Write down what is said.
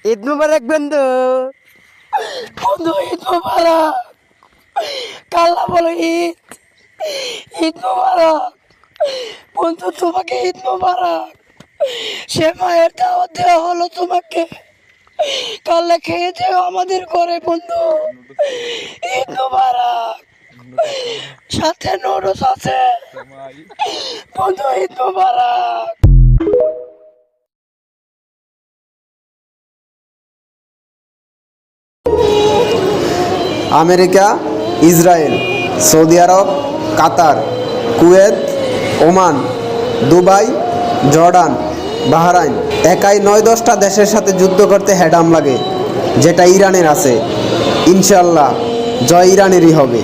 ঈদ মুবারক বন্ধু। বন্ধু ঈদ মুবারক। কাল্লা বলো ঈদ, ঈদ মুবারক। বন্ধু তোমাকে ঈদ মুবারক। সে মায়ের দাওয়াত দেওয়া হলো তোমাকে, কাল্লা খেয়ে যেও আমাদের ঘরে বন্ধু। ঈদ মুবারক। সাথে নুডলস আছে বন্ধু, ঈদ মুবারক। America, Israel, Saudi Arab, Qatar, Kuwait, Oman, Dubai, Jordan, Bahrain. একাই ৯-১০টা দেশের সাথে যুদ্ধ করতে হেডাম লাগে, যেটা ইরানের আছে। ইনশাল্লাহ জয় ইরানেরই হবে।